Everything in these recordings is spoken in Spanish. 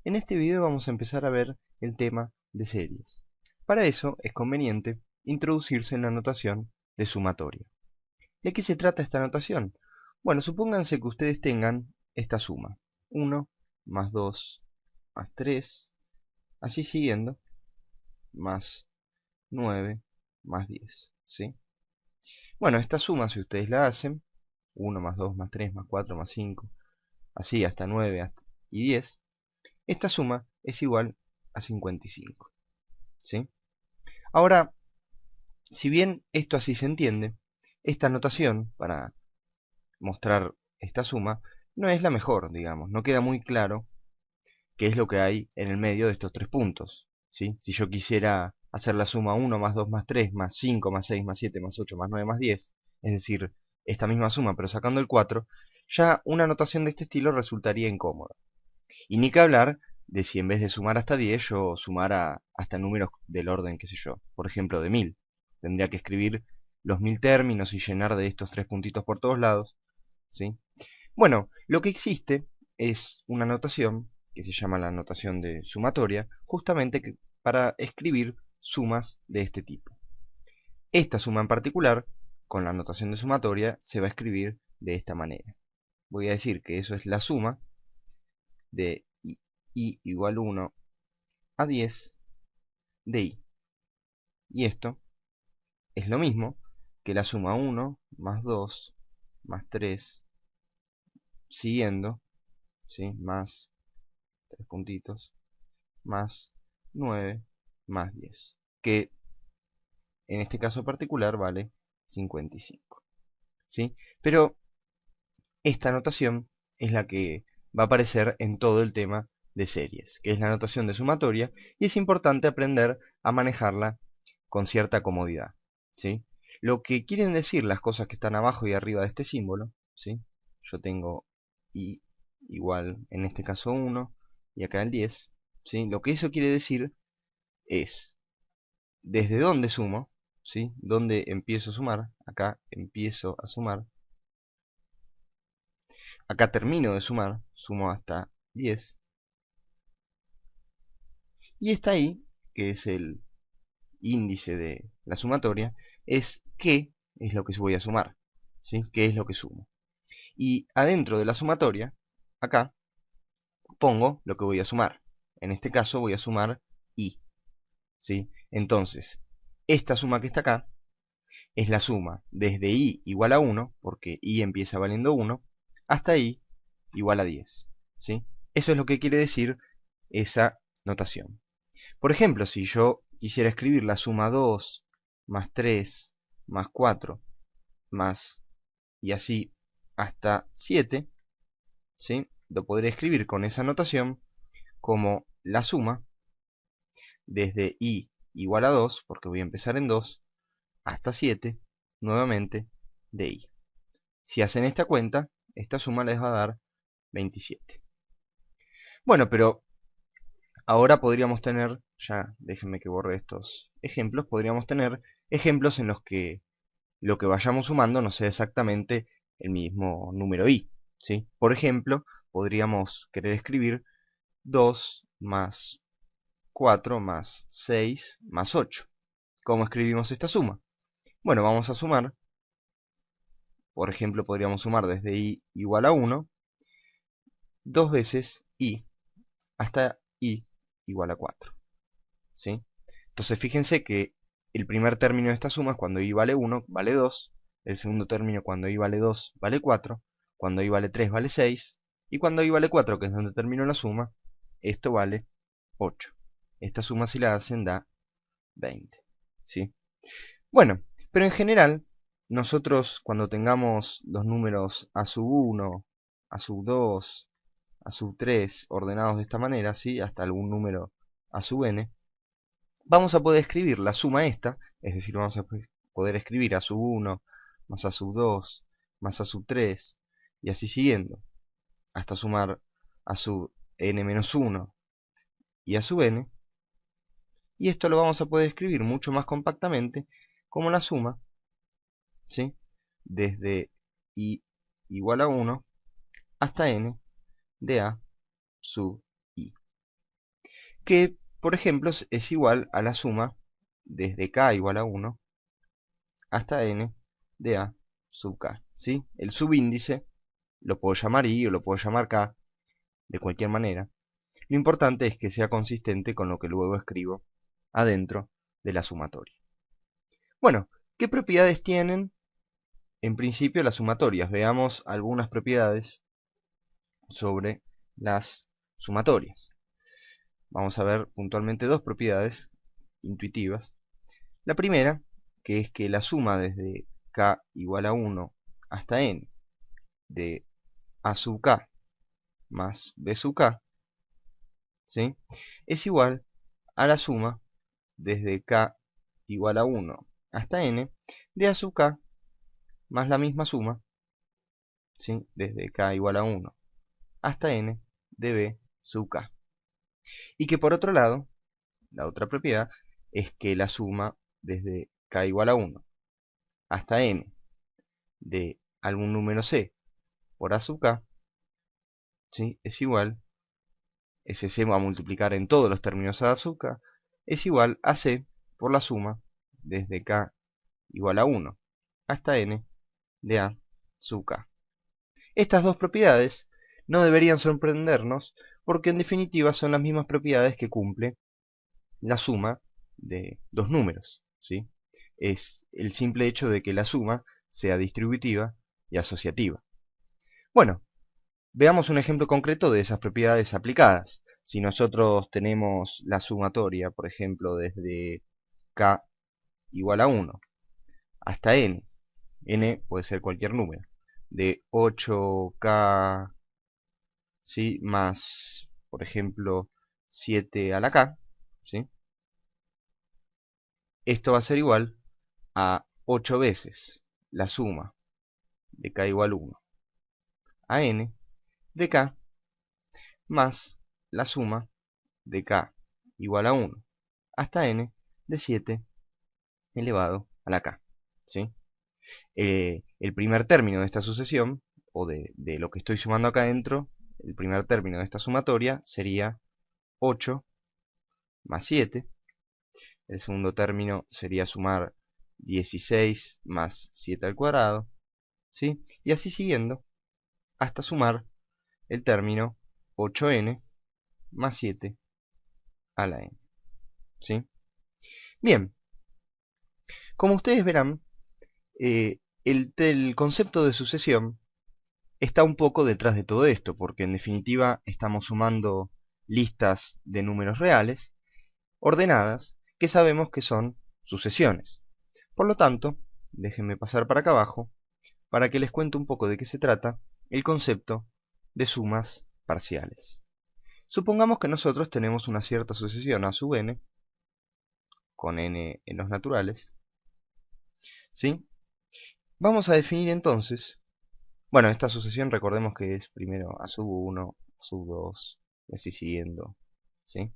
En este video vamos a empezar a ver el tema de series. Para eso es conveniente introducirse en la notación de sumatoria. ¿De qué se trata esta notación? Bueno, supónganse que ustedes tengan esta suma. 1 más 2 más 3, así siguiendo, más 9 más 10, ¿sí? Bueno, esta suma, si ustedes la hacen, 1 más 2 más 3 más 4 más 5, así hasta 9 y 10, esta suma es igual a 55, ¿sí? Ahora, si bien esto así se entiende, esta notación para mostrar esta suma no es la mejor, digamos. No queda muy claro qué es lo que hay en el medio de estos tres puntos, ¿sí? Si yo quisiera hacer la suma 1 más 2 más 3 más 5 más 6 más 7 más 8 más 9 más 10, es decir, esta misma suma pero sacando el 4, ya una notación de este estilo resultaría incómoda. Y ni que hablar de si en vez de sumar hasta 10 yo sumara hasta números del orden, qué sé yo, por ejemplo de 1000. Tendría que escribir los 1000 términos y llenar de estos tres puntitos por todos lados, ¿sí? Bueno, lo que existe es una notación que se llama la notación de sumatoria, justamente para escribir sumas de este tipo. Esta suma en particular, con la notación de sumatoria, se va a escribir de esta manera. Voy a decir que eso es la suma de i igual 1 a 10 de i. Y esto es lo mismo que la suma 1 más 2 más 3 siguiendo, ¿sí? Más 3 puntitos, más 9 más 10, que en este caso particular vale 55, ¿sí? Pero esta notación es la que va a aparecer en todo el tema de series, que es la notación de sumatoria, y es importante aprender a manejarla con cierta comodidad, ¿sí? Lo que quieren decir las cosas que están abajo y arriba de este símbolo, ¿sí? Yo tengo i igual, en este caso 1, y acá el 10, ¿sí? Lo que eso quiere decir es desde dónde sumo, ¿sí? Dónde empiezo a sumar, acá empiezo a sumar, acá termino de sumar, sumo hasta 10, y está ahí, que es el índice de la sumatoria, es qué es lo que voy a sumar, ¿sí? ¿Qué es lo que sumo? Y adentro de la sumatoria, acá, pongo lo que voy a sumar. En este caso voy a sumar i, ¿sí? Entonces, esta suma que está acá es la suma desde i igual a 1, porque i empieza valiendo 1, hasta i igual a 10, ¿sí? Eso es lo que quiere decir esa notación. Por ejemplo, si yo quisiera escribir la suma 2 más 3 más 4 más y así hasta 7, ¿sí? Lo podré escribir con esa notación como la suma desde i igual a 2, porque voy a empezar en 2, hasta 7, nuevamente, de i. Si hacen esta cuenta, esta suma les va a dar 27. Bueno, pero ahora podríamos tener, ya déjenme que borre estos ejemplos, podríamos tener ejemplos en los que lo que vayamos sumando no sea exactamente el mismo número i, ¿sí? Por ejemplo, podríamos querer escribir 2 más 4 más 6 más 8. ¿Cómo escribimos esta suma? Bueno, vamos a sumar. Por ejemplo, podríamos sumar desde i igual a 1, dos veces i hasta i igual a 4, ¿sí? Entonces fíjense que el primer término de esta suma es cuando i vale 1, vale 2. El segundo término cuando i vale 2, vale 4. Cuando i vale 3, vale 6. Y cuando i vale 4, que es donde termino la suma, esto vale 8. Esta suma si la hacen da 20, ¿sí? Bueno, pero en general, nosotros cuando tengamos los números a sub 1, a sub 2, a sub 3 ordenados de esta manera, ¿sí? Hasta algún número a sub n, vamos a poder escribir la suma esta, es decir, vamos a poder escribir a sub 1 más a sub 2 más a sub 3 y así siguiendo, hasta sumar a sub n menos 1 y a sub n, y esto lo vamos a poder escribir mucho más compactamente como la suma, ¿sí? Desde i igual a 1 hasta n de a sub i. que, por ejemplo, es igual a la suma desde k igual a 1 hasta n de a sub k, ¿sí? El subíndice lo puedo llamar i o lo puedo llamar k, de cualquier manera. Lo importante es que sea consistente con lo que luego escribo adentro de la sumatoria. Bueno, ¿qué propiedades tienen en principio las sumatorias? Veamos algunas propiedades sobre las sumatorias. Vamos a ver puntualmente dos propiedades intuitivas. La primera, que es que la suma desde k igual a 1 hasta n de a sub k más b sub k, ¿sí?, es igual a la suma desde k igual a 1 hasta n de a sub k más la misma suma, ¿sí?, desde k igual a 1 hasta n de b sub k. Y que por otro lado, la otra propiedad es que la suma desde k igual a 1 hasta n de algún número c por a sub k, ¿sí?, es igual, ese c va a multiplicar en todos los términos a sub k, es igual a c por la suma desde k igual a 1 hasta n de a sub k. Estas dos propiedades no deberían sorprendernos porque en definitiva son las mismas propiedades que cumple la suma de dos números, ¿sí? Es el simple hecho de que la suma sea distributiva y asociativa. Bueno, veamos un ejemplo concreto de esas propiedades aplicadas. Si nosotros tenemos la sumatoria, por ejemplo, desde k igual a 1 hasta n puede ser cualquier número, de 8k, ¿sí?, más, por ejemplo, 7 a la k, ¿sí?, esto va a ser igual a 8 veces la suma de k igual a 1 a n de k más la suma de k igual a 1 hasta n de 7 elevado a la k, ¿sí? El primer término de esta sucesión, o de lo que estoy sumando acá adentro, el primer término de esta sumatoria sería 8 más 7. El segundo término sería sumar 16 más 7 al cuadrado, ¿sí?, y así siguiendo, hasta sumar el término 8n más 7 a la n, ¿sí? Bien, como ustedes verán, el concepto de sucesión está un poco detrás de todo esto, porque en definitiva estamos sumando listas de números reales ordenadas que sabemos que son sucesiones. Por lo tanto, déjenme pasar para acá abajo para que les cuente un poco de qué se trata el concepto de sumas parciales. Supongamos que nosotros tenemos una cierta sucesión a sub n, con n en los naturales, ¿sí? Vamos a definir entonces, bueno, esta sucesión recordemos que es primero a sub 1, a sub 2, y así siguiendo, ¿sí?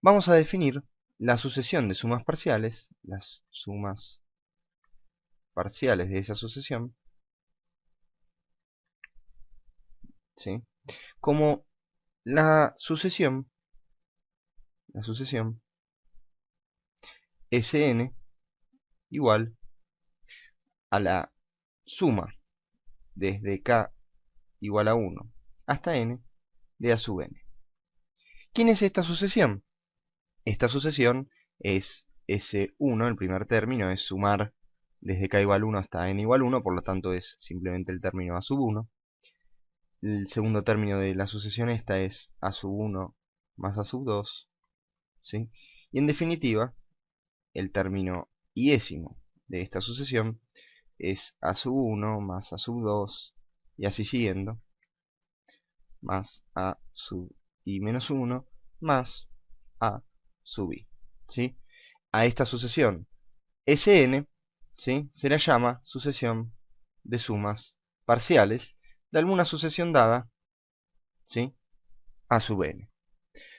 Vamos a definir la sucesión de sumas parciales, las sumas parciales de esa sucesión, ¿sí?, como la sucesión Sn igual a la suma desde k igual a 1 hasta n de a sub n. ¿Quién es esta sucesión? Esta sucesión es S1, el primer término es sumar desde k igual a 1 hasta n igual a 1, por lo tanto es simplemente el término a sub 1. El segundo término de la sucesión esta es a sub 1 más a sub 2, ¿sí? Y en definitiva, el término iésimo de esta sucesión es a sub 1 más a sub 2 y así siguiendo, más a sub i menos 1 más a sub i, ¿sí? A esta sucesión Sn, ¿sí?, se la llama sucesión de sumas parciales de alguna sucesión dada, ¿sí?, a sub n.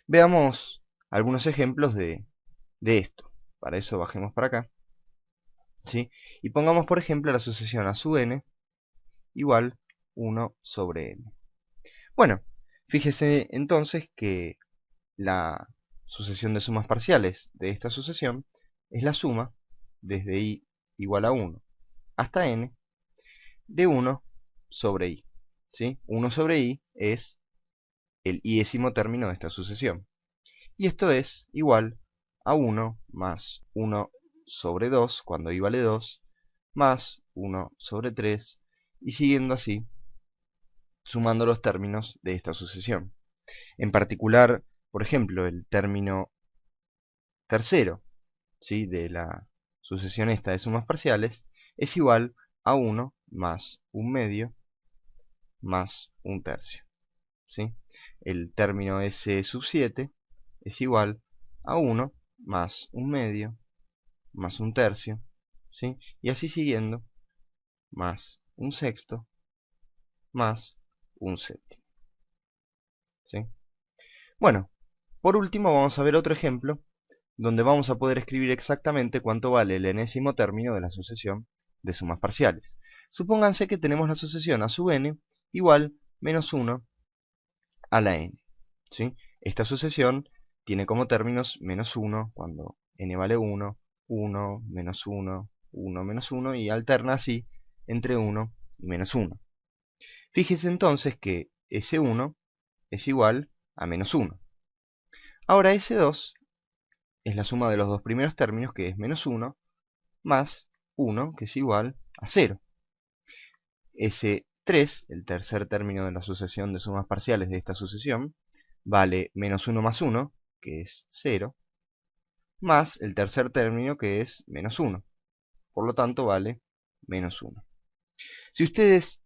Veamos algunos ejemplos de esto. Para eso bajemos para acá, ¿sí?, y pongamos por ejemplo la sucesión a sub n igual 1 sobre n. Bueno, fíjese entonces que la sucesión de sumas parciales de esta sucesión es la suma desde i igual a 1 hasta n de 1 sobre i. ¿Sí? 1 sobre i es el iésimo término de esta sucesión. Y esto es igual a 1 más 1 sobre 2 cuando i vale 2, más 1 sobre 3, y siguiendo así, sumando los términos de esta sucesión. En particular, por ejemplo, el término tercero, ¿sí?, de la sucesión esta de sumas parciales es igual a 1 más un medio más un tercio. ¿Sí? El término s sub 7 es igual a 1 más un medio más un tercio, ¿sí? Y así siguiendo, más un sexto más un séptimo. ¿Sí? Bueno, por último vamos a ver otro ejemplo donde vamos a poder escribir exactamente cuánto vale el enésimo término de la sucesión de sumas parciales. Supónganse que tenemos la sucesión a sub n igual menos 1 a la n. ¿Sí? Esta sucesión tiene como términos menos 1 cuando n vale 1, 1, menos 1, 1, menos 1, y alterna así entre 1 y menos 1. Fíjese entonces que S1 es igual a menos 1. Ahora S2 es la suma de los dos primeros términos, que es menos 1, más 1, que es igual a 0. S3, el tercer término de la sucesión de sumas parciales de esta sucesión, vale menos 1 más 1, que es 0, más el tercer término, que es menos 1. Por lo tanto, vale menos 1. Si ustedes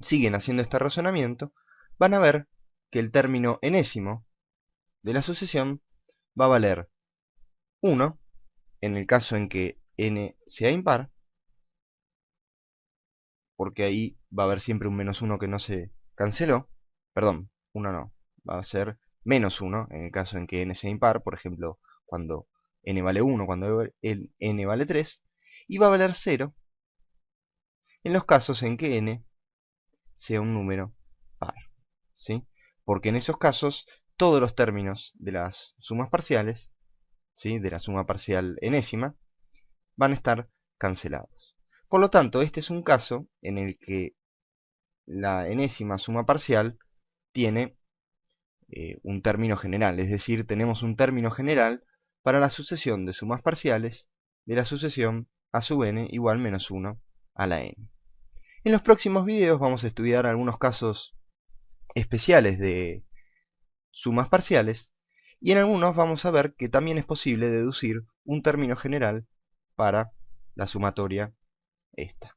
siguen haciendo este razonamiento, van a ver que el término enésimo de la sucesión va a valer 1 en el caso en que n sea impar, porque ahí va a haber siempre un menos 1 que no se canceló. Perdón, 1 no, va a ser menos 1 en el caso en que n sea impar, por ejemplo, cuando n vale 1, cuando n vale 3, y va a valer 0 en los casos en que n sea un número par, ¿sí? Porque en esos casos todos los términos de las sumas parciales, ¿sí?, de la suma parcial enésima, van a estar cancelados. Por lo tanto, este es un caso en el que la enésima suma parcial tiene un término general, es decir, tenemos un término general para la sucesión de sumas parciales de la sucesión a sub n igual menos 1 a la n. En los próximos videos vamos a estudiar algunos casos especiales de sumas parciales, y en algunos vamos a ver que también es posible deducir un término general para la sumatoria esta.